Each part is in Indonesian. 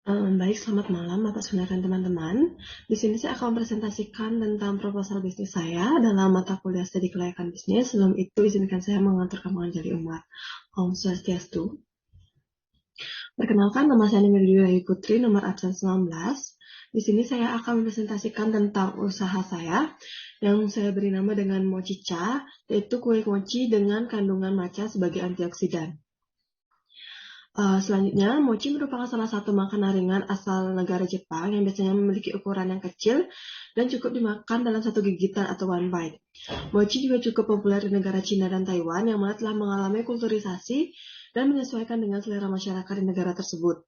Baik, selamat malam Bapak Sunda dan teman-teman. Di sini saya akan mempresentasikan tentang proposal bisnis saya dalam mata kuliah studi kelayakan bisnis. Sebelum itu, izinkan saya mengaturkan mengenjali umat. Om Swastiastu. Perkenalkan, nama saya Nimedia Putri, nomor absen 19. Di sini saya akan mempresentasikan tentang usaha saya yang saya beri nama dengan Mochicha, yaitu kue mochi dengan kandungan matcha sebagai antioksidan. Selanjutnya, mochi merupakan salah satu makanan ringan asal negara Jepang yang biasanya memiliki ukuran yang kecil dan cukup dimakan dalam satu gigitan atau one bite. Mochi juga cukup populer di negara Cina dan Taiwan yang mana telah mengalami kulturisasi dan menyesuaikan dengan selera masyarakat di negara tersebut.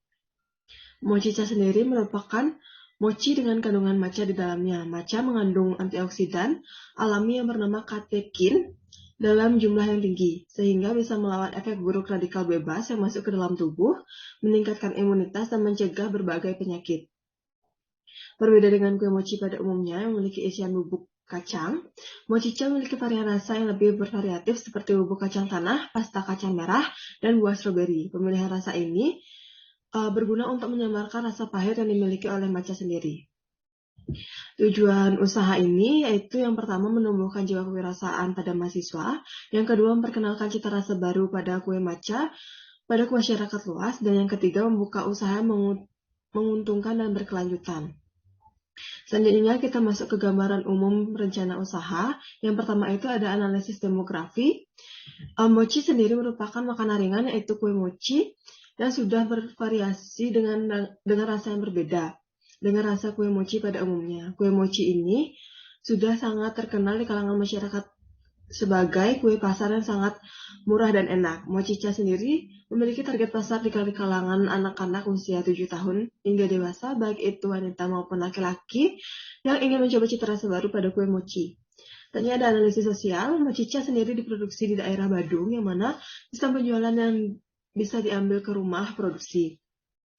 Mochicha sendiri merupakan mochi dengan kandungan matcha di dalamnya. Matcha mengandung antioksidan alami yang bernama katekin dalam jumlah yang tinggi, sehingga bisa melawan efek buruk radikal bebas yang masuk ke dalam tubuh, meningkatkan imunitas, dan mencegah berbagai penyakit. Berbeda dengan kue mochi pada umumnya yang memiliki isian bubuk kacang, mochicha memiliki varian rasa yang lebih bervariatif seperti bubuk kacang tanah, pasta kacang merah, dan buah stroberi. Pemilihan rasa ini berguna untuk menyamarkan rasa pahit yang dimiliki oleh matcha sendiri. Tujuan usaha ini yaitu yang pertama menumbuhkan jiwa kewirausahaan pada mahasiswa, yang kedua memperkenalkan cita rasa baru pada kue matcha pada masyarakat luas, dan yang ketiga membuka usaha yang menguntungkan dan berkelanjutan. Selanjutnya kita masuk ke gambaran umum rencana usaha. Yang pertama itu ada analisis demografi. Mochi sendiri merupakan makanan ringan yaitu kue mochi dan sudah bervariasi dengan rasa yang berbeda dengan rasa kue mochi pada umumnya. Kue mochi ini sudah sangat terkenal di kalangan masyarakat sebagai kue pasar yang sangat murah dan enak. Mochicha sendiri memiliki target pasar di kalangan anak-anak usia 7 tahun hingga dewasa, baik itu wanita maupun laki-laki yang ingin mencoba cita rasa baru pada kue mochi. Tadi ada analisis sosial. Mochicha sendiri diproduksi di daerah Badung, yang mana sistem penjualan yang bisa diambil ke rumah produksi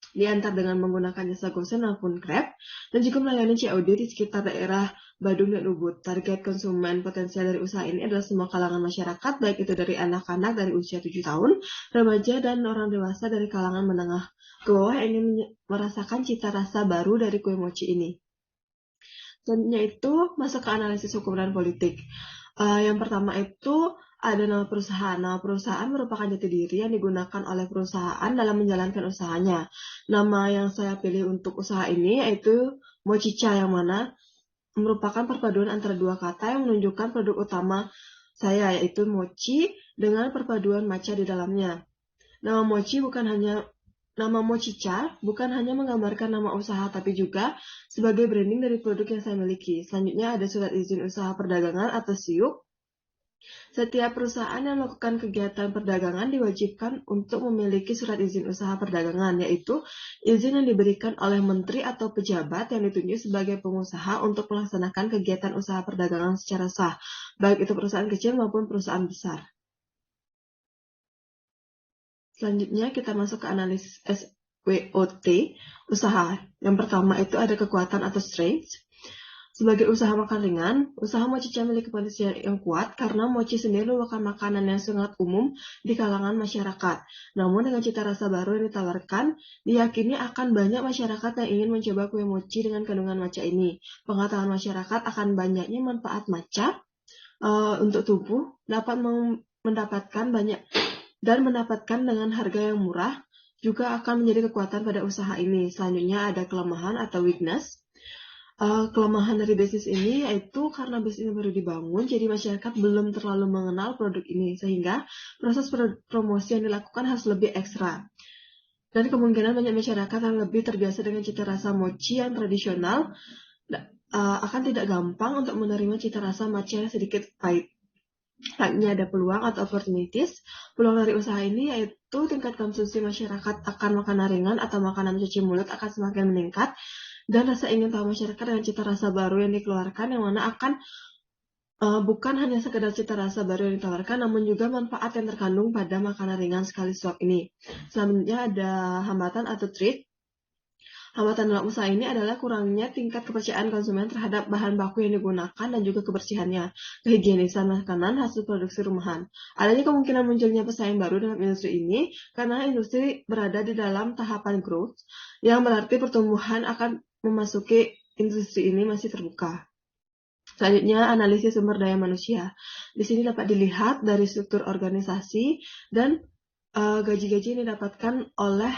diantar dengan menggunakan jasa GoSend maupun Grab, dan juga melayani COD di sekitar daerah Badung dan Ubud. Target konsumen potensial dari usaha ini adalah semua kalangan masyarakat, baik itu dari anak-anak dari usia 7 tahun, remaja, dan orang dewasa dari kalangan menengah ke bawah yang ingin merasakan cita rasa baru dari kue mochi ini. Selanjutnya itu masuk ke analisis hukum dan politik. Yang pertama itu ada nama perusahaan. Nama perusahaan merupakan jati diri yang digunakan oleh perusahaan dalam menjalankan usahanya. Nama yang saya pilih untuk usaha ini yaitu Mochicha, yang mana merupakan perpaduan antara dua kata yang menunjukkan produk utama saya, yaitu mochi dengan perpaduan matcha di dalamnya. Nama Mochicha bukan hanya menggambarkan nama usaha, tapi juga sebagai branding dari produk yang saya miliki. Selanjutnya ada surat izin usaha perdagangan atau SIUP. Setiap perusahaan yang melakukan kegiatan perdagangan diwajibkan untuk memiliki surat izin usaha perdagangan, yaitu izin yang diberikan oleh menteri atau pejabat yang ditunjuk sebagai pengusaha untuk melaksanakan kegiatan usaha perdagangan secara sah, baik itu perusahaan kecil maupun perusahaan besar. Selanjutnya kita masuk ke analisis SWOT, usaha. Yang pertama itu ada kekuatan atau strength. Sebagai usaha makan ringan, usaha Mochicha memiliki potensi yang kuat karena mochi sendiri merupakan makanan yang sangat umum di kalangan masyarakat. Namun dengan cita rasa baru yang ditawarkan, diyakini akan banyak masyarakat yang ingin mencoba kue mochi dengan kandungan matcha ini. Pengetahuan masyarakat akan banyaknya manfaat matcha untuk tubuh dapat mendapatkan banyak dan mendapatkan dengan harga yang murah juga akan menjadi kekuatan pada usaha ini. Selanjutnya ada kelemahan atau weakness. Kelemahan dari bisnis ini yaitu karena bisnis ini baru dibangun, jadi masyarakat belum terlalu mengenal produk ini, sehingga proses promosi yang dilakukan harus lebih ekstra. Dan kemungkinan banyak masyarakat yang lebih terbiasa dengan cita rasa mochi yang tradisional akan tidak gampang untuk menerima cita rasa matcha yang sedikit pahit. Selanjutnya ada peluang atau opportunities. Peluang dari usaha ini yaitu tingkat konsumsi masyarakat akan makanan ringan atau makanan cuci mulut akan semakin meningkat, dan rasa ingin tahu masyarakat dengan cita rasa baru yang dikeluarkan, yang mana akan bukan hanya sekedar cita rasa baru yang ditawarkan, namun juga manfaat yang terkandung pada makanan ringan sekali suap ini. Selanjutnya ada hambatan atau threat. Hambatan dalam usaha ini adalah kurangnya tingkat kepercayaan konsumen terhadap bahan baku yang digunakan dan juga kebersihannya, kehigienisan makanan hasil produksi rumahan. Adanya kemungkinan munculnya pesaing baru dalam industri ini karena industri berada di dalam tahapan growth, yang berarti pertumbuhan akan memasuki industri ini masih terbuka. Selanjutnya, analisis sumber daya manusia. Di sini dapat dilihat dari struktur organisasi dan gaji-gaji yang didapatkan oleh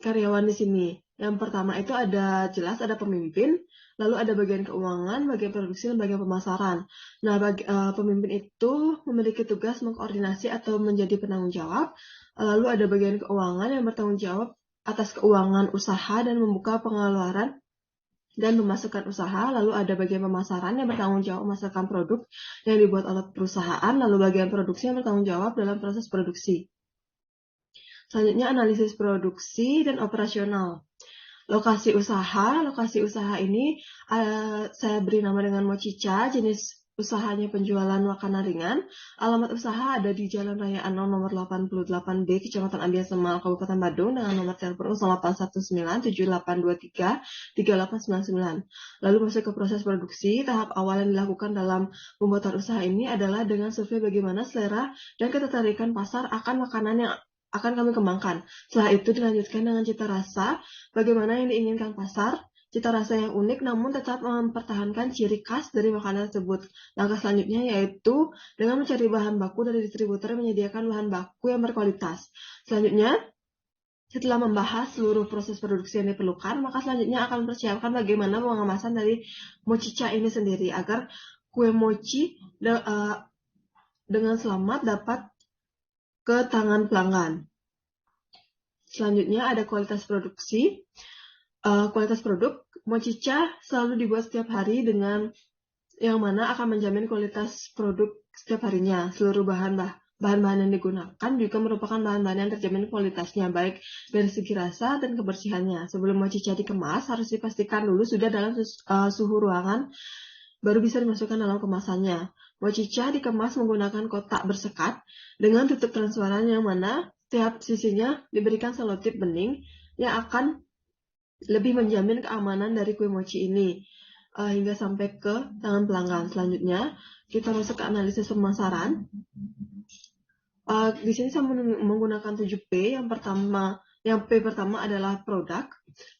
karyawan di sini. Yang pertama itu ada pemimpin, lalu ada bagian keuangan, bagian produksi, dan bagian pemasaran. Nah, pemimpin itu memiliki tugas mengkoordinasi atau menjadi penanggung jawab. Lalu ada bagian keuangan yang bertanggung jawab atas keuangan usaha dan membuka pengeluaran dan memasukkan usaha. Lalu ada bagian pemasaran yang bertanggung jawab memasarkan produk yang dibuat oleh perusahaan. Lalu bagian produksi yang bertanggung jawab dalam proses produksi. Selanjutnya analisis produksi dan operasional. Lokasi usaha ini saya beri nama dengan Mochicha, jenis usahanya penjualan makanan ringan. Alamat usaha ada di Jalan Raya Anom nomor 88B, Kecamatan Ambiar Semal, Kabupaten Badung, dengan nomor telepon 081978233899. Lalu masuk ke proses produksi. Tahap awal yang dilakukan dalam pembuatan usaha ini adalah dengan survei bagaimana selera dan ketertarikan pasar akan makanan yang akan kami kembangkan. Setelah itu dilanjutkan dengan cita rasa, bagaimana yang diinginkan pasar, cita rasa yang unik namun tetap mempertahankan ciri khas dari makanan tersebut. Langkah selanjutnya yaitu dengan mencari bahan baku dari distributor yang menyediakan bahan baku yang berkualitas. Selanjutnya, setelah membahas seluruh proses produksi yang diperlukan, maka selanjutnya akan mempersiapkan bagaimana pengemasan dari mochicha ini sendiri agar kue mochi dengan selamat dapat ke tangan pelanggan. Selanjutnya ada kualitas produksi. Kualitas produk, mochicha selalu dibuat setiap hari dengan yang mana akan menjamin kualitas produk setiap harinya. Seluruh bahan-bahan yang digunakan juga merupakan bahan-bahan yang terjamin kualitasnya, baik dari segi rasa dan kebersihannya. Sebelum mochicha dikemas, harus dipastikan dulu sudah dalam suhu ruangan, baru bisa dimasukkan dalam kemasannya. Mochicha dikemas menggunakan kotak bersekat dengan tutup transparan yang mana tiap sisinya diberikan selotip bening yang akan lebih menjamin keamanan dari kue mochi ini hingga sampai ke tangan pelanggan. Selanjutnya, kita masuk ke analisis pemasaran. Di sini saya menggunakan 7P. Yang P pertama adalah produk.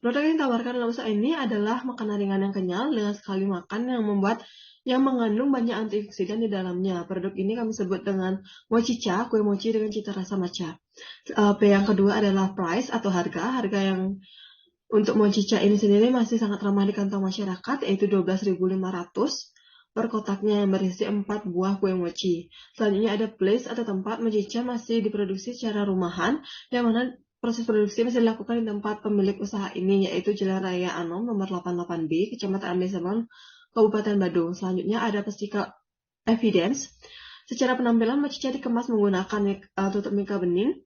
Produk yang ditawarkan dalam usaha ini adalah makanan ringan yang kenyal dengan sekali makan yang mengandung banyak antioksidan di dalamnya. Produk ini kami sebut dengan mochicha, kue mochi dengan cita rasa matcha. P yang kedua adalah price atau harga. Harga yang untuk mochicha ini sendiri masih sangat ramah di kantong masyarakat, yaitu 12.500 per kotaknya yang berisi 4 buah kue mochi. Selanjutnya ada place atau tempat. Mochicha masih diproduksi secara rumahan, yang mana proses produksi masih dilakukan di tempat pemilik usaha ini, yaitu Jalan Raya Anom nomor 88B, Kecamatan Ambiar Semal, Kabupaten Badung. Selanjutnya ada physical evidence. Secara penampilan, mochicha dikemas menggunakan tutup mika bening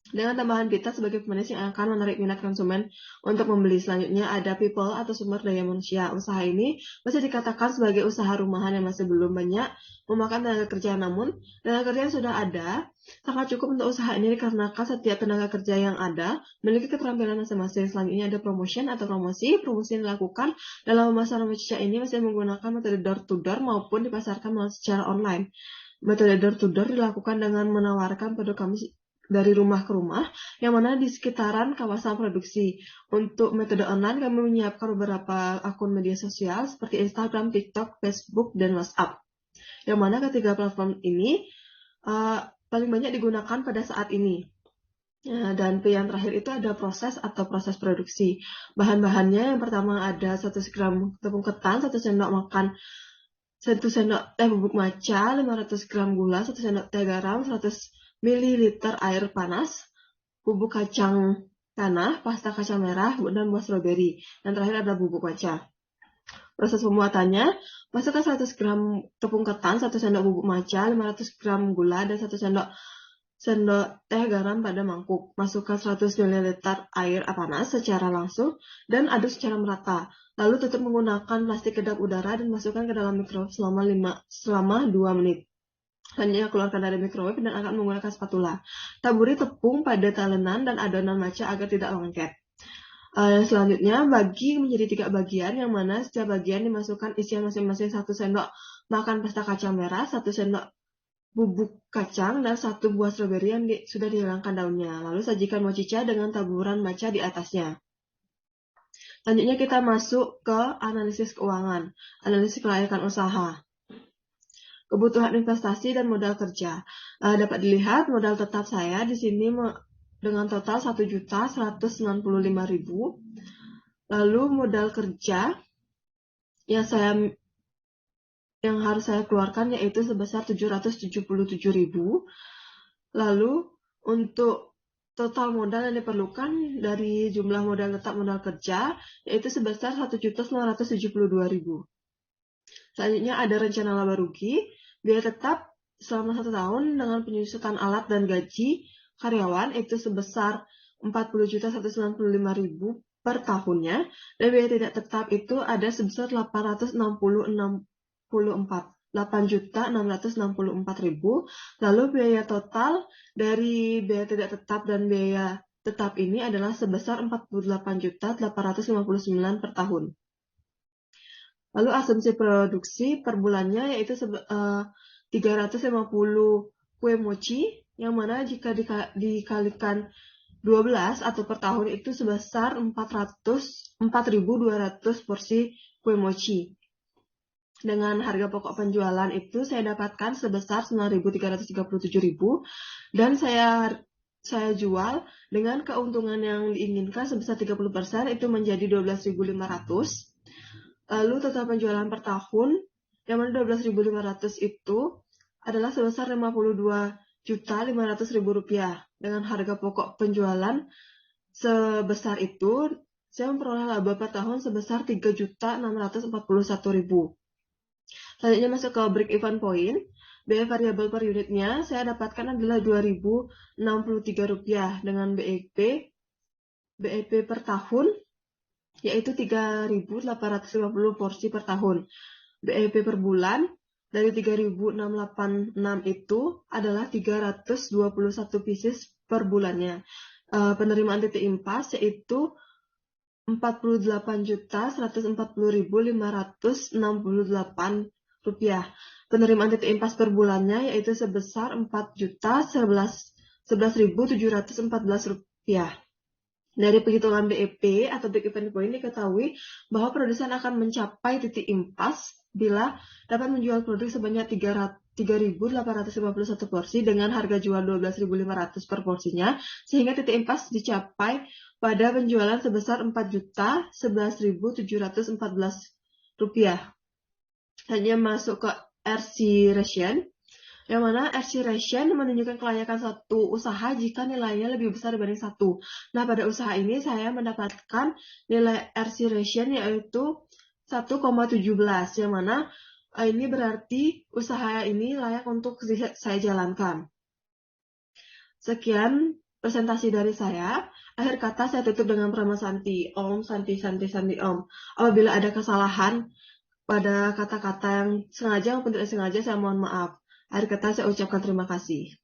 dengan tambahan pita sebagai pemanis yang akan menarik minat konsumen untuk membeli. Selanjutnya ada people atau sumber daya manusia. Usaha ini masih dikatakan sebagai usaha rumahan yang masih belum banyak memakan tenaga kerja, namun tenaga kerja yang sudah ada sangat cukup untuk usaha ini dikarenakan setiap tenaga kerja yang ada memiliki keterampilan masing-masing. Selanjutnya ada promotion atau promosi. Promosi yang dilakukan dalam pemasaran mochicha ini masih menggunakan metode door to door maupun dipasarkan secara online. Metode door to door dilakukan dengan menawarkan produk kami dari rumah ke rumah, yang mana di sekitaran kawasan produksi. Untuk metode online, kami menyiapkan beberapa akun media sosial seperti Instagram, TikTok, Facebook, dan WhatsApp. Yang mana ketiga platform ini paling banyak digunakan pada saat ini. Dan P yang terakhir itu ada proses atau proses produksi. Bahan-bahannya yang pertama ada 100 gram tepung ketan, 1 sendok makan, 1 sendok teh bubuk matcha, 500 gram gula, 1 sendok teh garam, 100 ml air panas, bubuk kacang tanah, pasta kacang merah, dan buah stroberi. Dan terakhir ada bubuk matcha. Proses pembuatannya, masukkan 100 gram tepung ketan, 1 sendok bubuk matcha, 500 gram gula, dan 1 sendok teh garam pada mangkuk. Masukkan 100 ml air panas secara langsung dan aduk secara merata. Lalu tutup menggunakan plastik kedap udara dan masukkan ke dalam mikrowave selama 2 menit. Selanjutnya keluarkan dari microwave dan akan menggunakan spatula. Taburi tepung pada talenan dan adonan matcha agar tidak lengket. Selanjutnya bagi menjadi 3 bagian, yang mana setiap bagian dimasukkan isian masing-masing 1 sendok makan pasta kacang merah, 1 sendok bubuk kacang, dan 1 buah stroberi yang sudah dihilangkan daunnya. Lalu sajikan mochicha dengan taburan matcha di atasnya. Selanjutnya kita masuk ke analisis keuangan, analisis kelayakan usaha. Kebutuhan investasi dan modal kerja. Dapat dilihat modal tetap saya di sini dengan total 1.195.000. Lalu modal kerja yang harus saya keluarkan yaitu sebesar 777.000. Lalu untuk total modal yang diperlukan dari jumlah modal tetap modal kerja yaitu sebesar 1.972.000. Selanjutnya ada rencana laba rugi. Biaya tetap selama 1 tahun dengan penyusutan alat dan gaji karyawan itu sebesar 40.195.000 per tahunnya, dan biaya tidak tetap itu ada sebesar 8.664.000. Lalu biaya total dari biaya tidak tetap dan biaya tetap ini adalah sebesar 48.859.000 per tahun. Lalu asumsi produksi per bulannya yaitu 350 kue mochi, yang mana jika dikalikan 12 atau per tahun itu sebesar 4.200 porsi kue mochi. Dengan harga pokok penjualan itu saya dapatkan sebesar 9.337.000 dan saya jual dengan keuntungan yang diinginkan sebesar 30%, itu menjadi 12.500. Lalu total penjualan per tahun yang mana 12.500 itu adalah sebesar 52.500.000 rupiah. Dengan harga pokok penjualan sebesar itu, saya memperoleh laba per tahun sebesar 3.641.000. Selanjutnya masuk ke break even point. Biaya variabel per unitnya saya dapatkan adalah 2.063 rupiah dengan BEP per tahun yaitu 3.850 porsi per tahun. BEP per bulan dari 3.686 itu adalah 321 pieces per bulannya. Penerimaan titik impas yaitu 48.140.568 rupiah. Penerimaan titik impas per bulannya yaitu sebesar 4.011.714 rupiah. Dari perhitungan BEP atau break even point diketahui bahwa produsen akan mencapai titik impas bila dapat menjual produk sebanyak 3.851 porsi dengan harga jual 12.500 per porsinya, sehingga titik impas dicapai pada penjualan sebesar 4.011.714 rupiah. Hanya masuk ke RC Ration, yang mana RC Ration menunjukkan kelayakan satu usaha jika nilainya lebih besar dibanding 1. Nah, pada usaha ini saya mendapatkan nilai RC Ration yaitu 1,17, yang mana ini berarti usaha ini layak untuk saya jalankan. Sekian presentasi dari saya. Akhir kata saya tutup dengan Prama Santi. Om Santi Santi Santi Om. Apabila ada kesalahan pada kata-kata yang sengaja maupun tidak sengaja, saya mohon maaf. Akhir kata saya ucapkan terima kasih.